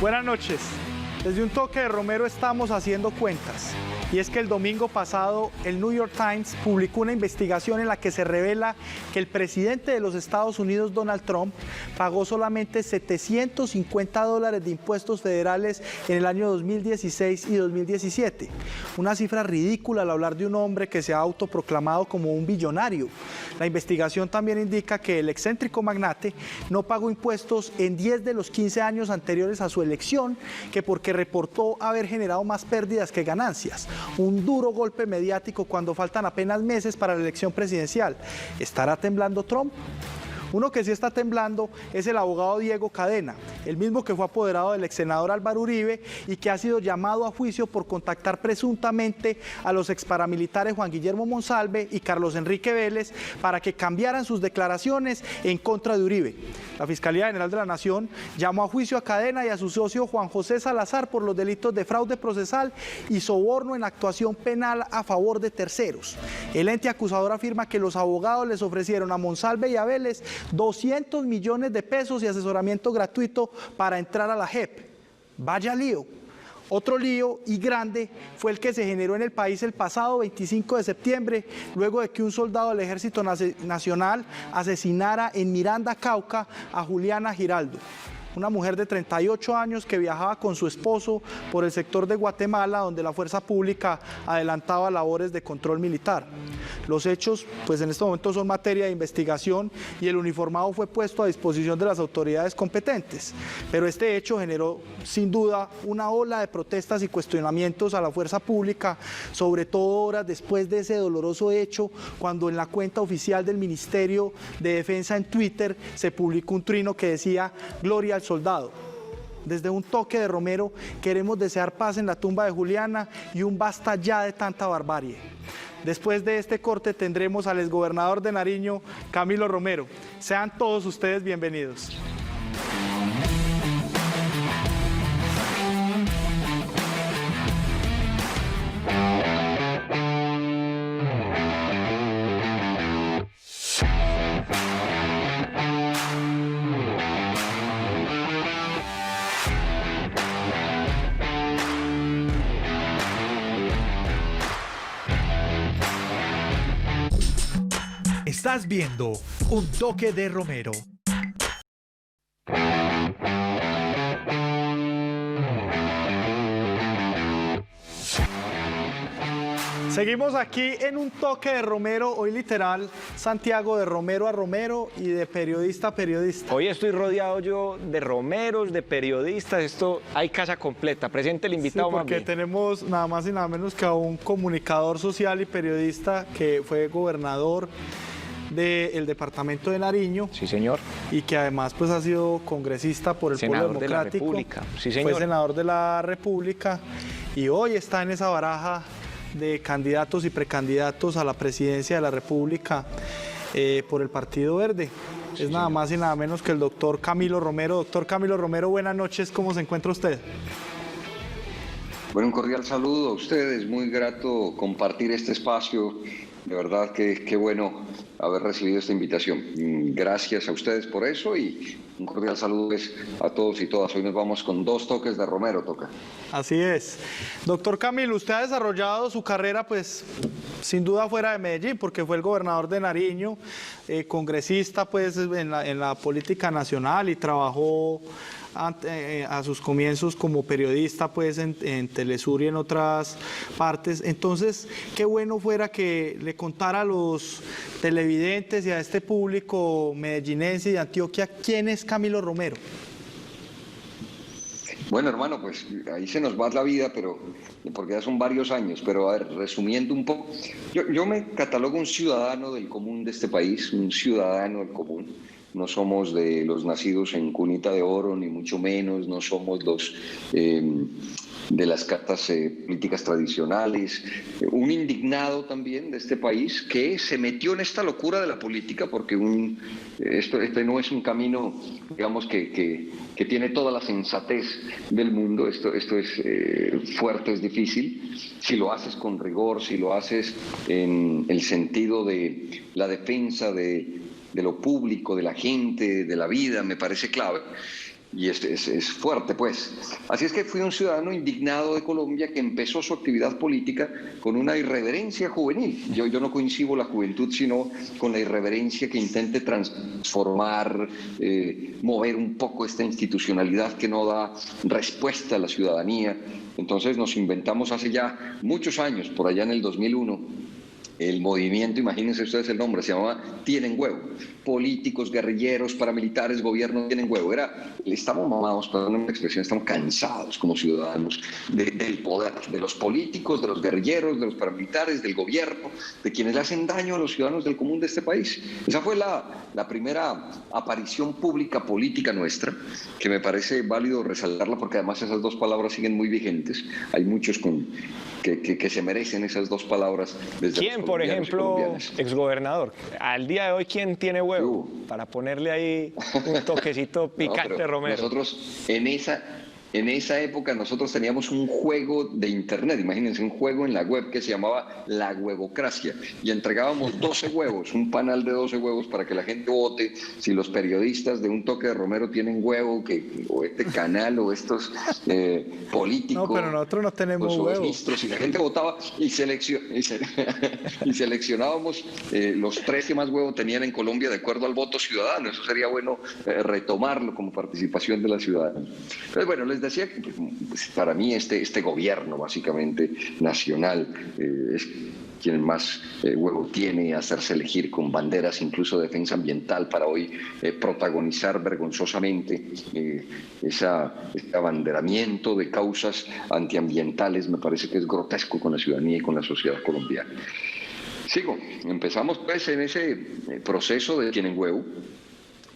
Buenas noches. Desde un toque de Romero estamos haciendo cuentas. Y es que el domingo pasado el New York Times publicó una investigación en la que se revela que el presidente de los Estados Unidos, Donald Trump, pagó solamente $750 de impuestos federales en el año 2016 y 2017. Una cifra ridícula al hablar de un hombre que se ha autoproclamado como un billonario. La investigación también indica que el excéntrico magnate no pagó impuestos en 10 de los 15 años anteriores a su elección, que porque reportó haber generado más pérdidas que ganancias. Un duro golpe mediático cuando faltan apenas meses para la elección presidencial. ¿Estará temblando Trump? Uno que sí está temblando es el abogado Diego Cadena, el mismo que fue apoderado del ex senador Álvaro Uribe y que ha sido llamado a juicio por contactar presuntamente a los ex paramilitares Juan Guillermo Monsalve y Carlos Enrique Vélez para que cambiaran sus declaraciones en contra de Uribe. La Fiscalía General de la Nación llamó a juicio a Cadena y a su socio Juan José Salazar por los delitos de fraude procesal y soborno en actuación penal a favor de terceros. El ente acusador afirma que los abogados les ofrecieron a Monsalve y a Vélez 200 millones de pesos y asesoramiento gratuito para entrar a la JEP. Vaya lío. Otro lío y grande fue el que se generó en el país el pasado 25 de septiembre, luego de que un soldado del Ejército Nacional asesinara en Miranda, Cauca, a Juliana Giraldo, una mujer de 38 años que viajaba con su esposo por el sector de Guatemala, donde la fuerza pública adelantaba labores de control militar. Los hechos, pues en este momento son materia de investigación y el uniformado fue puesto a disposición de las autoridades competentes. Pero este hecho generó, sin duda, una ola de protestas y cuestionamientos a la fuerza pública, sobre todo horas después de ese doloroso hecho, cuando en la cuenta oficial del Ministerio de Defensa en Twitter se publicó un trino que decía "Gloria al soldado". Desde un toque de Romero queremos desear paz en la tumba de Juliana y un basta ya de tanta barbarie. Después de este corte tendremos al exgobernador de Nariño, Camilo Romero. Sean todos ustedes bienvenidos. Estás viendo Un Toque de Romero. Seguimos aquí en Un Toque de Romero, hoy literal, Santiago, de Romero a Romero y de periodista a periodista. Hoy estoy rodeado yo de romeros, de periodistas, esto hay casa completa. Presente el invitado, sí, porque tenemos nada más y nada menos que a un comunicador social y periodista que fue gobernador del departamento de Nariño. Sí, señor. Y que además pues ha sido congresista por el Polo Democrático. Senador de la República. Sí, señor. Fue senador de la República y hoy está en esa baraja de candidatos y precandidatos a la presidencia de la República por el Partido Verde. Sí, es nada más y nada menos que el doctor Camilo Romero. Doctor Camilo Romero, buenas noches, ¿cómo se encuentra usted? Bueno, un cordial saludo a ustedes, muy grato compartir este espacio. De verdad que qué bueno haber recibido esta invitación. Gracias a ustedes por eso y un cordial saludo a todos y todas. Hoy nos vamos con dos toques de Romero, toca. Así es. Doctor Camilo, usted ha desarrollado su carrera, pues, sin duda fuera de Medellín, porque fue el gobernador de Nariño, congresista, pues, en la política nacional y trabajó a sus comienzos como periodista pues en Telesur y en otras partes. Entonces, qué bueno fuera que le contara a los televidentes y a este público medellinense y de Antioquia quién es Camilo Romero. Bueno, hermano, pues ahí se nos va la vida, pero porque ya son varios años, pero a ver, resumiendo un poco, yo me catalogo un ciudadano del común de este país, un ciudadano del común. No somos de los nacidos en cunita de oro, ni mucho menos, no somos los de las cartas políticas tradicionales. Un indignado también de este país que se metió en esta locura de la política, porque este no es un camino, digamos, que tiene toda la sensatez del mundo. Esto es fuerte, es difícil. Si lo haces con rigor, si lo haces en el sentido de la defensa de lo público, de la gente, de la vida, me parece clave. y es fuerte, pues. Así es que fui un ciudadano indignado de Colombia que empezó su actividad política con una irreverencia juvenil. Yo no coincido la juventud, sino con la irreverencia que intente transformar, mover un poco esta institucionalidad que no da respuesta a la ciudadanía. Entonces nos inventamos hace ya muchos años, por allá en el 2001, el movimiento, imagínense ustedes el nombre, se llamaba Tienen Huevo. Políticos, guerrilleros, paramilitares, gobierno tienen huevo. Estamos mamados, perdón la expresión, estamos cansados como ciudadanos del poder, de los políticos, de los guerrilleros, de los paramilitares, del gobierno, de quienes le hacen daño a los ciudadanos del común de este país. Esa fue la primera aparición pública política nuestra, que me parece válido resaltarla porque además esas dos palabras siguen muy vigentes. Hay muchos que se merecen esas dos palabras. Desde ¿Quién, por ejemplo, exgobernador? Al día de hoy, ¿quién tiene huevo? Para ponerle ahí un toquecito picante, no, Romero. Nosotros en esa época nosotros teníamos un juego de internet, imagínense, un juego en la web que se llamaba La Huevocracia, y entregábamos 12 huevos, un panal de 12 huevos para que la gente vote si los periodistas de Un Toque de Romero tienen huevo, o este canal o estos políticos. No, pero nosotros no tenemos huevos. Ministros, y la gente votaba y seleccionábamos los 3 que más huevo tenían en Colombia de acuerdo al voto ciudadano. Eso sería bueno retomarlo como participación de la ciudadanía. Pero bueno, les decía que pues, para mí este gobierno básicamente nacional es quien más huevo tiene, hacerse elegir con banderas incluso de defensa ambiental para hoy protagonizar vergonzosamente ese abanderamiento de causas antiambientales. Me parece que es grotesco con la ciudadanía y con la sociedad colombiana. Sigo, empezamos pues en ese proceso de Tienen Huevo.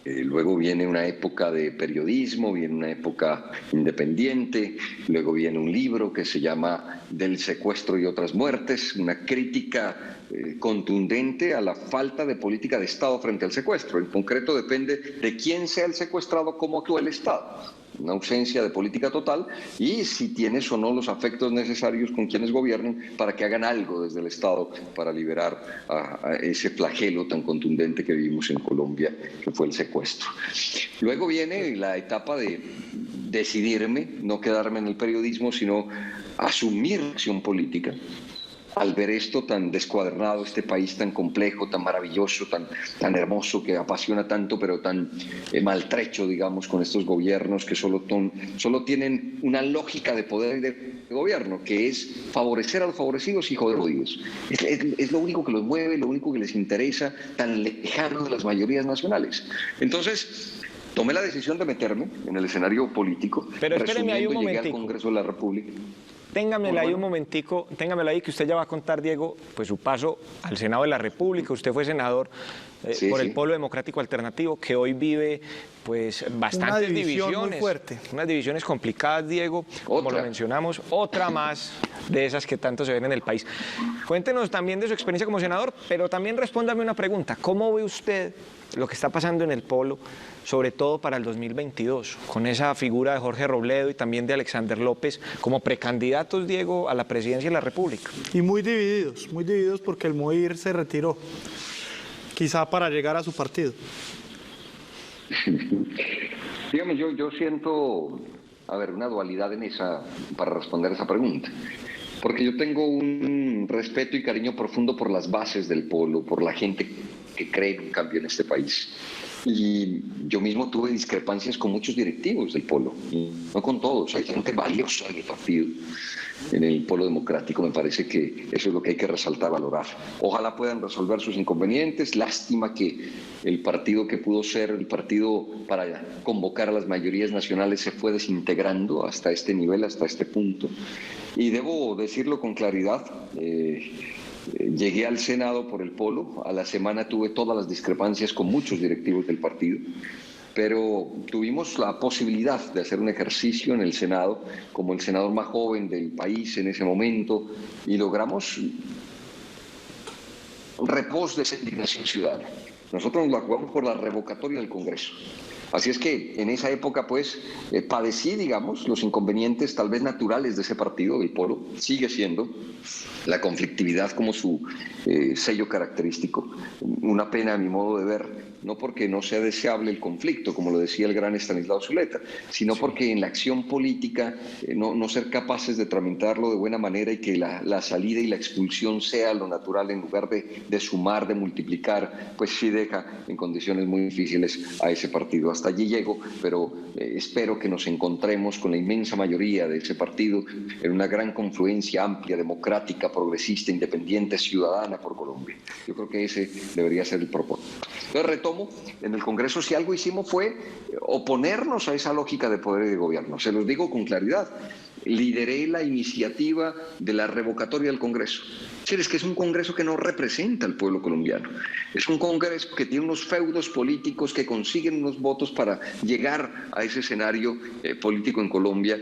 Luego viene una época de periodismo, viene una época independiente, luego viene un libro que se llama Del secuestro y otras muertes, una crítica contundente a la falta de política de Estado frente al secuestro. En concreto depende de quién sea el secuestrado, cómo actúa el Estado. Una ausencia de política total y si tienes o no los afectos necesarios con quienes gobiernan para que hagan algo desde el Estado para liberar a ese flagelo tan contundente que vivimos en Colombia, que fue el secuestro. Luego viene la etapa de decidirme, no quedarme en el periodismo, sino asumir acción política. Al ver esto tan descuadernado, este país tan complejo, tan maravilloso, tan hermoso, que apasiona tanto, pero tan maltrecho, digamos, con estos gobiernos que solo tienen una lógica de poder y de gobierno, que es favorecer a los favorecidos y joder a los jodidos. Es lo único que los mueve, lo único que les interesa, tan lejano de las mayorías nacionales. Entonces, tomé la decisión de meterme en el escenario político. Pero espéreme ahí un momentico. Llegué al Congreso de la República. Téngamela ahí un momentico, téngamela ahí que usted ya va a contar, Diego, pues su paso al Senado de la República. Usted fue senador por el Polo Democrático Alternativo, que hoy vive pues bastantes divisiones. Muy fuerte. Unas divisiones complicadas, Diego, como lo mencionamos, otra más de esas que tanto se ven en el país. Cuéntenos también de su experiencia como senador, pero también respóndame una pregunta. ¿Cómo ve usted lo que está pasando en el Polo, sobre todo para el 2022, con esa figura de Jorge Robledo y también de Alexander López como precandidatos, Diego, a la presidencia de la República? Y muy divididos porque el MOIR se retiró, quizá para llegar a su partido. Dígame, yo siento, una dualidad para responder esa pregunta. Porque yo tengo un respeto y cariño profundo por las bases del Polo, por la gente que cree en un cambio en este país. Y yo mismo tuve discrepancias con muchos directivos del Polo, y no con todos, hay gente valiosa en el partido, en el Polo Democrático. Me parece que eso es lo que hay que resaltar, valorar. Ojalá puedan resolver sus inconvenientes. Lástima que el partido que pudo ser el partido para convocar a las mayorías nacionales se fue desintegrando hasta este nivel, hasta este punto. Y debo decirlo con claridad, llegué al Senado por el Polo, a la semana tuve todas las discrepancias con muchos directivos del partido, pero tuvimos la posibilidad de hacer un ejercicio en el Senado, como el senador más joven del país en ese momento, y logramos un reposo de esa indignación ciudadana. Nosotros nos la jugamos por la revocatoria del Congreso. Así es que en esa época, pues, padecí, digamos, los inconvenientes tal vez naturales de ese partido, el Polo, sigue siendo la conflictividad como su sello característico. Una pena a mi modo de ver, no porque no sea deseable el conflicto, como lo decía el gran Estanislao Zuleta, sino porque en la acción política no ser capaces de tramitarlo de buena manera y que la salida y la expulsión sea lo natural en lugar de sumar, de multiplicar, pues sí deja en condiciones muy difíciles a ese partido. Hasta allí llego, pero espero que nos encontremos con la inmensa mayoría de ese partido en una gran confluencia amplia, democrática, progresista, independiente, ciudadana por Colombia. Yo creo que ese debería ser el propósito. Entonces retomo, en el Congreso si algo hicimos fue oponernos a esa lógica de poder y de gobierno. Se los digo con claridad. Lideré la iniciativa de la revocatoria del Congreso. Es que es un Congreso que no representa al pueblo colombiano. Es un Congreso que tiene unos feudos políticos que consiguen unos votos para llegar a ese escenario político en Colombia,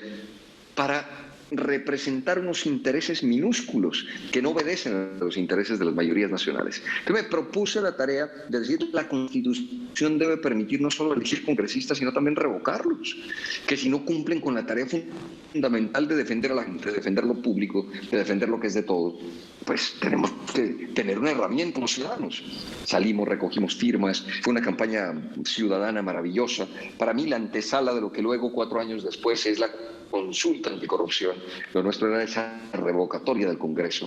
para representar unos intereses minúsculos que no obedecen a los intereses de las mayorías nacionales. Entonces me propuse la tarea de decir que la Constitución debe permitir no solo elegir congresistas, sino también revocarlos, que si no cumplen con la tarea fundamental de defender a la gente, de defender lo público, de defender lo que es de todos, pues tenemos que tener una herramienta los ciudadanos. Salimos, recogimos firmas, fue una campaña ciudadana maravillosa. Para mí la antesala de lo que luego 4 años después es la consulta anticorrupción. Lo nuestro era esa revocatoria del Congreso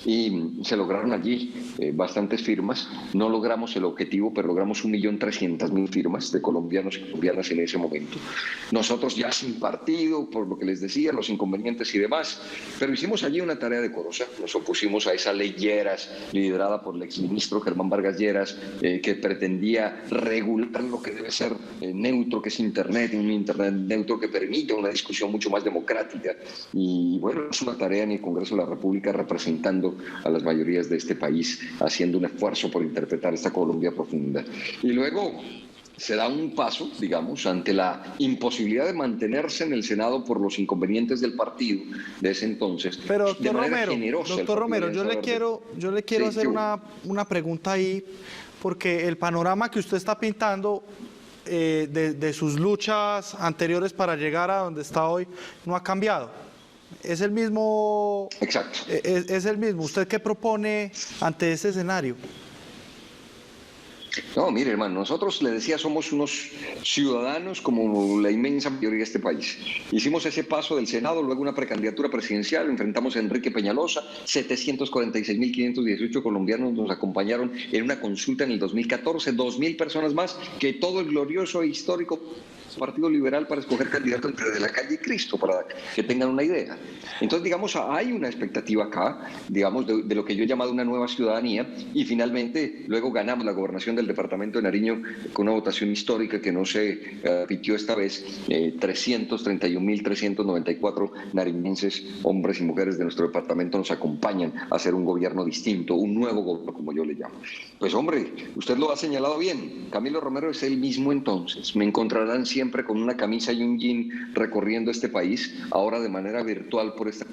y se lograron allí bastantes firmas. No logramos el objetivo, pero logramos 1.300.000 firmas de colombianos y colombianas en ese momento. Nosotros ya sin partido, por lo que les decía, los inconvenientes y demás, pero hicimos allí una tarea decorosa. Nos opusimos a esa ley Lleras, liderada por el exministro Germán Vargas Lleras, que pretendía regular lo que debe ser neutro, que es Internet, un Internet neutro que permite una discusión mucho más democrática. Y bueno, es una tarea en el Congreso de la República representando a las mayorías de este país, haciendo un esfuerzo por interpretar esta Colombia profunda. Y luego se da un paso, digamos, ante la imposibilidad de mantenerse en el Senado por los inconvenientes del partido de ese entonces. Pero doctor Romero, yo le quiero hacer una pregunta ahí, porque el panorama que usted está pintando de sus luchas anteriores para llegar a donde está hoy no ha cambiado. Es el mismo. Exacto. Es el mismo. ¿Usted qué propone ante ese escenario? No, mire, hermano, nosotros, le decía, somos unos ciudadanos como la inmensa mayoría de este país. Hicimos ese paso del Senado, luego una precandidatura presidencial, enfrentamos a Enrique Peñalosa, 746.518 colombianos nos acompañaron en una consulta en el 2014, 2.000 personas más que todo el glorioso e histórico Partido Liberal para escoger candidato entre De la Calle y Cristo, para que tengan una idea. Entonces, digamos, hay una expectativa acá, digamos, de lo que yo he llamado una nueva ciudadanía, y finalmente luego ganamos la gobernación del departamento de Nariño con una votación histórica que no se repitió esta vez. 331.394 nariñenses, hombres y mujeres de nuestro departamento, nos acompañan a hacer un gobierno distinto, un nuevo gobierno, como yo le llamo. Pues hombre, usted lo ha señalado bien, Camilo Romero es el mismo entonces. Me encontrarán siempre con una camisa y un jean recorriendo este país, ahora de manera virtual por esta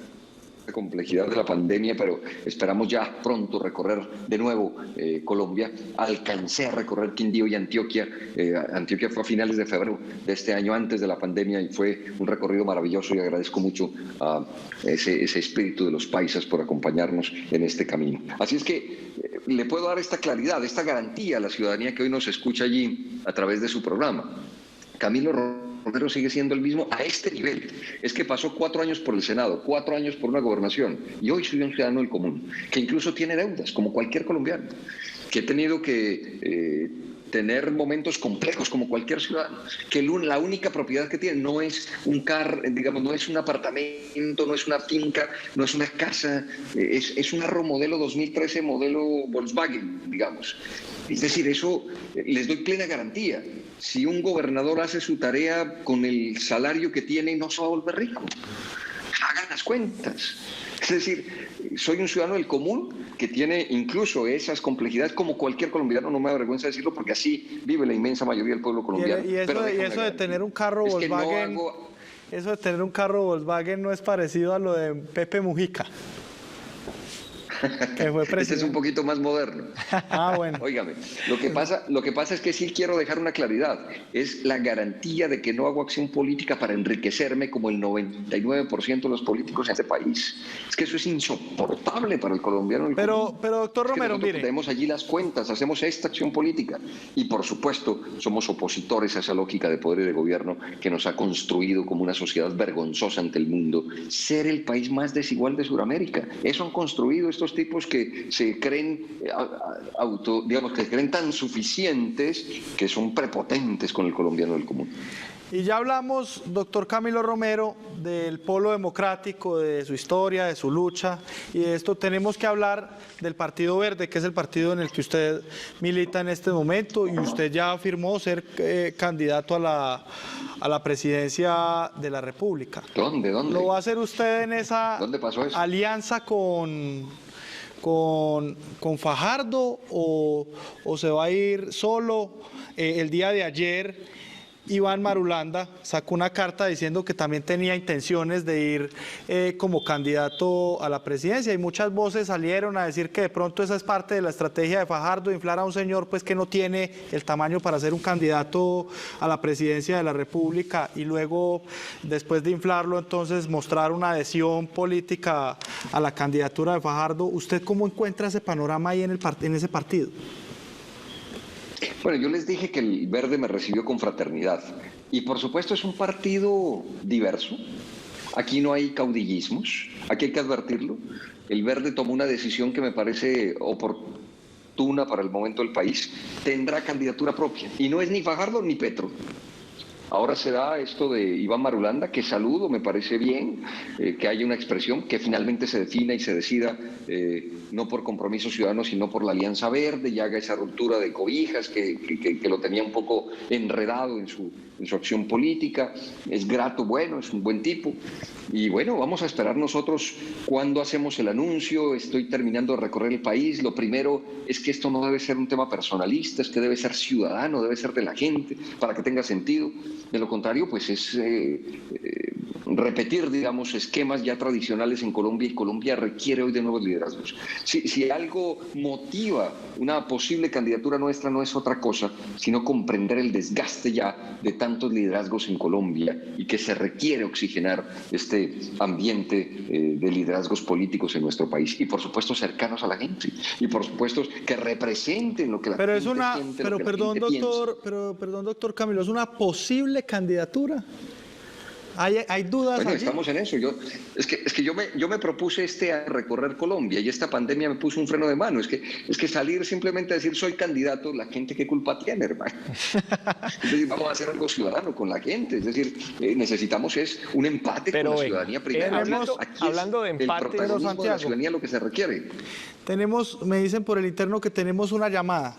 complejidad de la pandemia, pero esperamos ya pronto recorrer de nuevo Colombia. Alcancé a recorrer Quindío y Antioquia. Antioquia fue a finales de febrero de este año, antes de la pandemia, y fue un recorrido maravilloso, y agradezco mucho a ese espíritu de los paisas por acompañarnos en este camino. Así es que le puedo dar esta claridad, esta garantía a la ciudadanía que hoy nos escucha allí a través de su programa. Camilo Romero sigue siendo el mismo a este nivel. Es que pasó 4 años por el Senado, 4 años por una gobernación, y hoy soy un ciudadano del común, que incluso tiene deudas, como cualquier colombiano, que he tenido que tener momentos complejos como cualquier ciudadano, que la única propiedad que tiene no es un carro, digamos, no es un apartamento, no es una finca, no es una casa, es un Arro modelo 2013, modelo Volkswagen, digamos. Es decir, eso les doy plena garantía. Si un gobernador hace su tarea con el salario que tiene, no se va a volver rico. Hagan las cuentas. Es decir, soy un ciudadano del común que tiene incluso esas complejidades como cualquier colombiano, no me da vergüenza decirlo, porque así vive la inmensa mayoría del pueblo colombiano. Y eso de tener un carro Volkswagen, eso de tener un carro Volkswagen no es parecido a lo de Pepe Mujica. que fue presidente. Este es un poquito más moderno. Bueno. Óigame, lo que pasa es que sí quiero dejar una claridad. Es la garantía de que no hago acción política para enriquecerme como el 99% de los políticos en este país. Es que eso es insoportable para el colombiano. Pero doctor Romero, mire. Tenemos allí las cuentas, hacemos esta acción política. Y por supuesto, somos opositores a esa lógica de poder y de gobierno que nos ha construido como una sociedad vergonzosa ante el mundo, ser el país más desigual de Sudamérica. Eso han construido estos tipos que se creen que creen tan suficientes que son prepotentes con el colombiano del común. Y ya hablamos, doctor Camilo Romero, del Polo Democrático, de su historia, de su lucha, y de esto tenemos que hablar del Partido Verde, que es el partido en el que usted milita en este momento, y usted ya afirmó ser candidato a la presidencia de la República. ¿Dónde? ¿Lo va a hacer usted en esa alianza con Fajardo o se va a ir solo? El día de ayer Iván Marulanda sacó una carta diciendo que también tenía intenciones de ir como candidato a la presidencia, y muchas voces salieron a decir que de pronto esa es parte de la estrategia de Fajardo, inflar a un señor pues que no tiene el tamaño para ser un candidato a la presidencia de la República, y luego después de inflarlo entonces mostrar una adhesión política a la candidatura de Fajardo. ¿Usted cómo encuentra ese panorama ahí en ese partido? Bueno, yo les dije que el Verde me recibió con fraternidad y por supuesto es un partido diverso. Aquí no hay caudillismos, aquí hay que advertirlo. El Verde tomó una decisión que me parece oportuna para el momento del país. Tendrá candidatura propia y no es ni Fajardo ni Petro. Ahora se da esto de Iván Marulanda, que saludo, me parece bien que haya una expresión que finalmente se defina y se decida no por Compromiso Ciudadano, sino por la Alianza Verde, y haga esa ruptura de cobijas que lo tenía un poco enredado en su acción política. Es grato, bueno, es un buen tipo. Y bueno, vamos a esperar nosotros cuándo hacemos el anuncio. Estoy terminando de recorrer el país. Lo primero es que esto no debe ser un tema personalista, es que debe ser ciudadano, debe ser de la gente, para que tenga sentido. De lo contrario, pues es repetir, digamos, esquemas ya tradicionales en Colombia, y Colombia requiere hoy de nuevos liderazgos. Si algo motiva una posible candidatura nuestra, no es otra cosa, sino comprender el desgaste ya de tantos liderazgos en Colombia y que se requiere oxigenar este ambiente de liderazgos políticos en nuestro país, y por supuesto cercanos a la gente, y por supuesto que representen lo que la gente siente. Pero perdón, doctor Camilo, ¿es una posible candidatura? ¿Hay dudas? Bueno, allí? estamos en eso. Es que yo me propuse a recorrer Colombia, y esta pandemia me puso un freno de mano. Es que salir simplemente a decir soy candidato, la gente qué culpa tiene, hermano. Es decir, vamos a hacer algo ciudadano con la gente. Es decir, necesitamos un empate con la ciudadanía primero. Hablando de empate, pero Santiago, de la ciudadanía lo que se requiere. Me dicen por el interno que tenemos una llamada.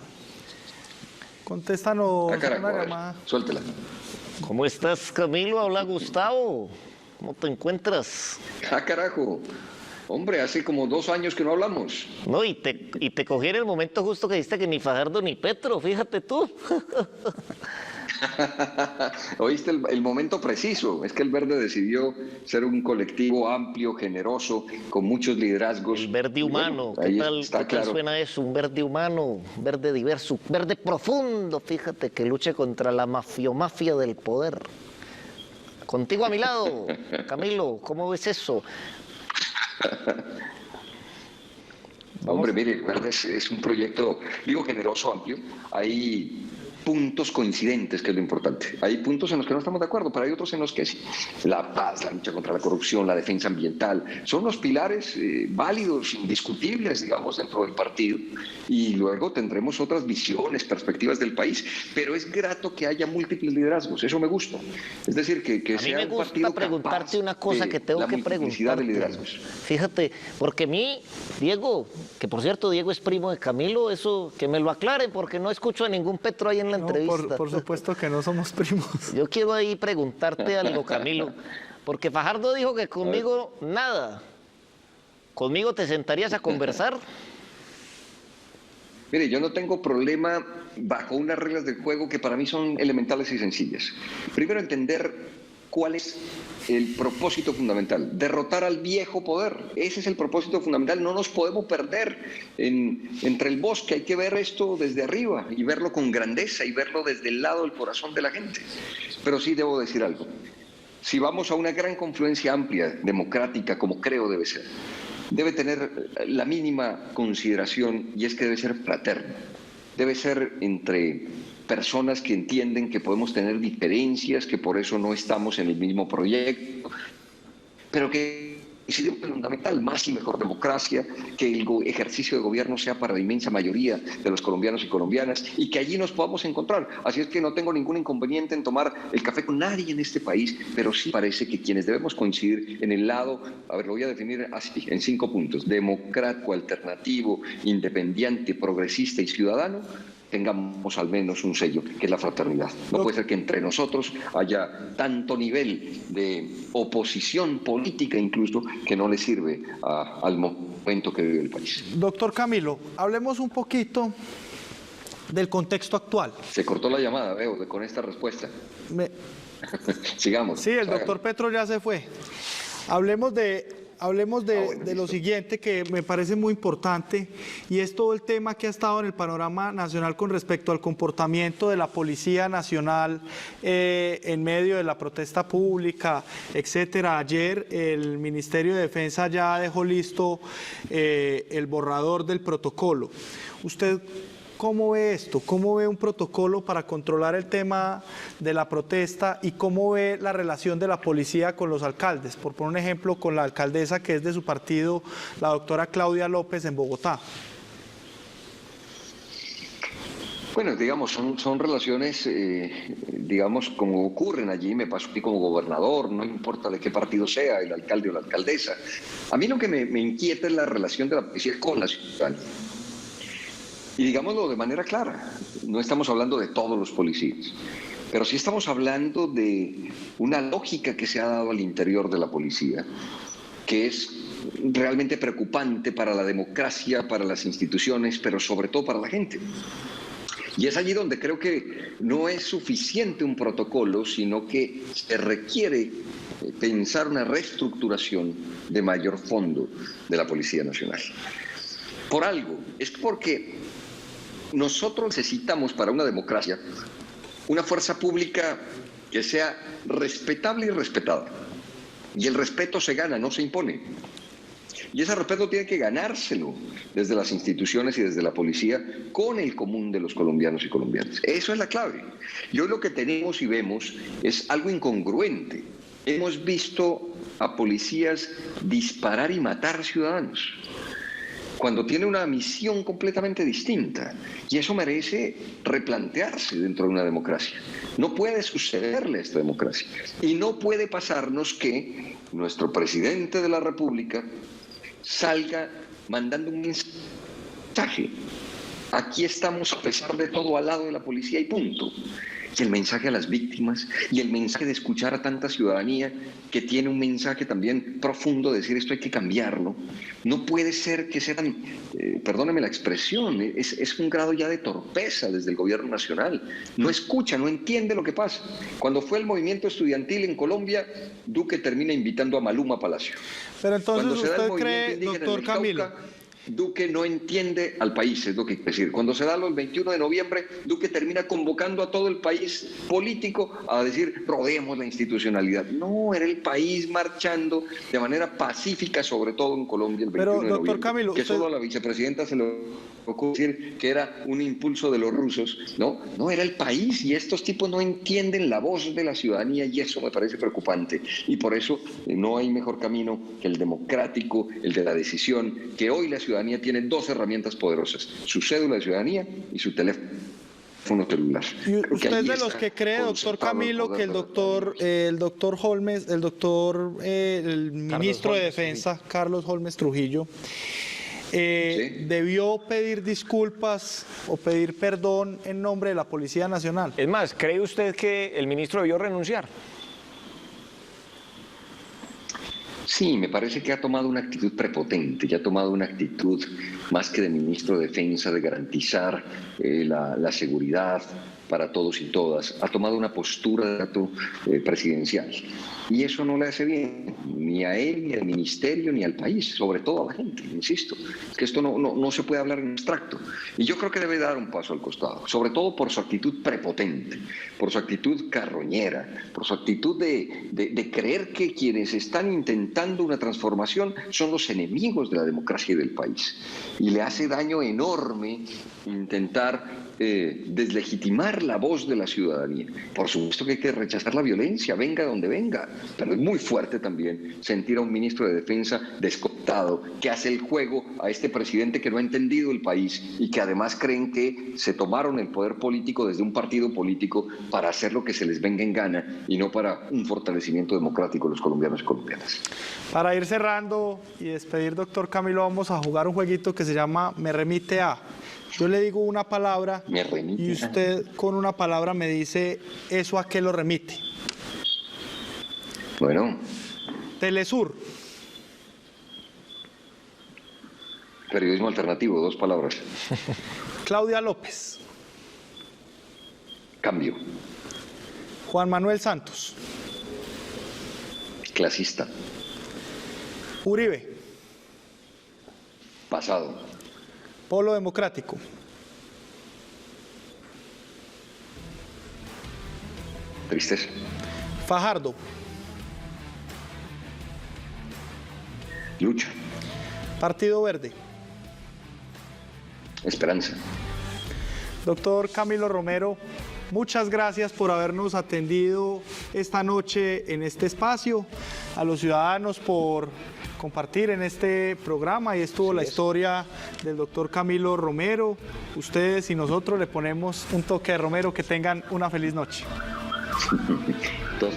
Contéstanos una llamada. Suéltela. ¿Cómo estás, Camilo? Habla Gustavo. ¿Cómo te encuentras? Carajo. Hombre, hace como 2 años que no hablamos. No, y te cogí en el momento justo que dijiste que ni Fajardo ni Petro, fíjate tú. Oíste el momento preciso. Es que el Verde decidió ser un colectivo amplio, generoso, con muchos liderazgos. El verde humano, bueno, ¿qué tal suena eso? Un verde humano, un verde diverso, un verde profundo, fíjate, que luche contra la mafia del poder. Contigo a mi lado, Camilo, ¿cómo ves eso? Hombre, mire, el Verde es un proyecto, digo, generoso, amplio. Hay puntos coincidentes, que es lo importante. Hay puntos en los que no estamos de acuerdo, pero hay otros en los que sí. La paz, la lucha contra la corrupción, la defensa ambiental, son los pilares válidos, indiscutibles, digamos, dentro del partido. Y luego tendremos otras visiones, perspectivas del país, pero es grato que haya múltiples liderazgos, eso me gusta. Es decir, que sea un partido capaz. A mí me gusta preguntarte una cosa que tengo que preguntarte. De liderazgos. Fíjate, porque a mí, Diego, que por cierto, Diego es primo de Camilo, eso que me lo aclare, porque no escucho a ningún Petro ahí en la entrevista. Por supuesto que no somos primos. Yo quiero ahí preguntarte algo, Camilo, porque Fajardo dijo que conmigo nada. ¿Conmigo te sentarías a conversar? Mire, yo no tengo problema bajo unas reglas del juego que para mí son elementales y sencillas. Primero, entender ¿Cuál es el propósito fundamental? Derrotar al viejo poder. Ese es el propósito fundamental. No nos podemos perder entre el bosque. Hay que ver esto desde arriba y verlo con grandeza y verlo desde el lado del corazón de la gente. Pero sí debo decir algo. Si vamos a una gran confluencia amplia, democrática, como creo debe ser, debe tener la mínima consideración, y es que debe ser fraterno. Debe ser entre personas que entienden que podemos tener diferencias, que por eso no estamos en el mismo proyecto, pero que es fundamental, más y mejor democracia, que el ejercicio de gobierno sea para la inmensa mayoría de los colombianos y colombianas y que allí nos podamos encontrar. Así es que no tengo ningún inconveniente en tomar el café con nadie en este país, pero sí parece que quienes debemos coincidir en el lado, a ver, lo voy a definir así, en 5 puntos: democrático, alternativo, independiente, progresista y ciudadano, tengamos al menos un sello, que es la fraternidad. No puede ser que entre nosotros haya tanto nivel de oposición política incluso que no le sirve al momento que vive el país. Doctor Camilo, hablemos un poquito del contexto actual. Se cortó la llamada, veo, con esta respuesta. Sigamos. Sí, el doctor Petro ya se fue. Hablemos de lo siguiente, que me parece muy importante, y es todo el tema que ha estado en el panorama nacional con respecto al comportamiento de la Policía Nacional en medio de la protesta pública, etcétera. Ayer el Ministerio de Defensa ya dejó listo el borrador del protocolo. ¿Usted cómo ve esto? ¿Cómo ve un protocolo para controlar el tema de la protesta y cómo ve la relación de la policía con los alcaldes? Por poner un ejemplo, con la alcaldesa que es de su partido, la doctora Claudia López, en Bogotá. Bueno, digamos, son relaciones, digamos, como ocurren allí. Me pasó a mí como gobernador, no importa de qué partido sea, el alcalde o la alcaldesa. A mí lo que me inquieta es la relación de la policía con la ciudadanía. Y digámoslo de manera clara, no estamos hablando de todos los policías, pero sí estamos hablando de una lógica que se ha dado al interior de la policía, que es realmente preocupante para la democracia, para las instituciones, pero sobre todo para la gente. Y es allí donde creo que no es suficiente un protocolo, sino que se requiere pensar una reestructuración de mayor fondo de la Policía Nacional. Por algo, es porque nosotros necesitamos para una democracia una fuerza pública que sea respetable y respetada. Y el respeto se gana, no se impone. Y ese respeto tiene que ganárselo desde las instituciones y desde la policía con el común de los colombianos y colombianas. Eso es la clave. Y hoy lo que tenemos y vemos es algo incongruente. Hemos visto a policías disparar y matar ciudadanos, cuando tiene una misión completamente distinta. Y eso merece replantearse dentro de una democracia. No puede sucederle a esta democracia. Y no puede pasarnos que nuestro presidente de la República salga mandando un mensaje: aquí estamos a pesar de todo al lado de la policía y punto. Y el mensaje a las víctimas, y el mensaje de escuchar a tanta ciudadanía que tiene un mensaje también profundo de decir esto hay que cambiarlo. No puede ser que sea tan, perdóneme la expresión, es un grado ya de torpeza desde el gobierno nacional. No escucha, no entiende lo que pasa. Cuando fue el movimiento estudiantil en Colombia, Duque termina invitando a Maluma a Palacio. Pero entonces usted cree, doctor Camilo, Duque no entiende al país, es lo que quiere decir. Cuando se da el 21 de noviembre, Duque termina convocando a todo el país político a decir, rodeemos la institucionalidad. No, era el país marchando de manera pacífica, sobre todo en Colombia, el 21 de noviembre. Camilo, que solo a la vicepresidenta se le ocurrió decir que era un impulso de los rusos. No, era el país, y estos tipos no entienden la voz de la ciudadanía, y eso me parece preocupante. Y por eso no hay mejor camino que el democrático, el de la decisión, que hoy la ciudadanía tiene 2 herramientas poderosas: su cédula de ciudadanía y su teléfono celular. ¿Y usted es de los que cree, doctor Camilo, que el ministro de Defensa, Carlos Holmes Trujillo, debió pedir disculpas o pedir perdón en nombre de la Policía Nacional? Es más, ¿cree usted que el ministro debió renunciar? Sí, me parece que ha tomado una actitud prepotente, ya ha tomado una actitud más que de ministro de Defensa, de garantizar la seguridad para todos y todas, ha tomado una postura presidencial. Y eso no le hace bien ni a él, ni al ministerio, ni al país, sobre todo a la gente, insisto. Que esto no se puede hablar en abstracto. Y yo creo que debe dar un paso al costado, sobre todo por su actitud prepotente, por su actitud carroñera, por su actitud de creer que quienes están intentando una transformación son los enemigos de la democracia y del país. Y le hace daño enorme intentar deslegitimar la voz de la ciudadanía. Por supuesto que hay que rechazar la violencia, venga donde venga, pero es muy fuerte también sentir a un ministro de Defensa descontado que hace el juego a este presidente que no ha entendido el país y que además creen que se tomaron el poder político desde un partido político para hacer lo que se les venga en gana y no para un fortalecimiento democrático de los colombianos y colombianas. Para ir cerrando y despedir, doctor Camilo, vamos a jugar un jueguito que se llama Me remite a. Yo le digo una palabra y usted con una palabra me dice eso a qué lo remite. Bueno. Telesur. Periodismo alternativo, 2 palabras. Claudia López. Cambio. Juan Manuel Santos. Clasista. Uribe. Pasado. Polo Democrático. Tristeza. Fajardo. Lucha. Partido Verde. Esperanza. Doctor Camilo Romero, muchas gracias por habernos atendido esta noche en este espacio, a los ciudadanos por compartir en este programa. Ahí estuvo la historia del doctor Camilo Romero. Ustedes y nosotros le ponemos un toque de Romero. Que tengan una feliz noche. Todos.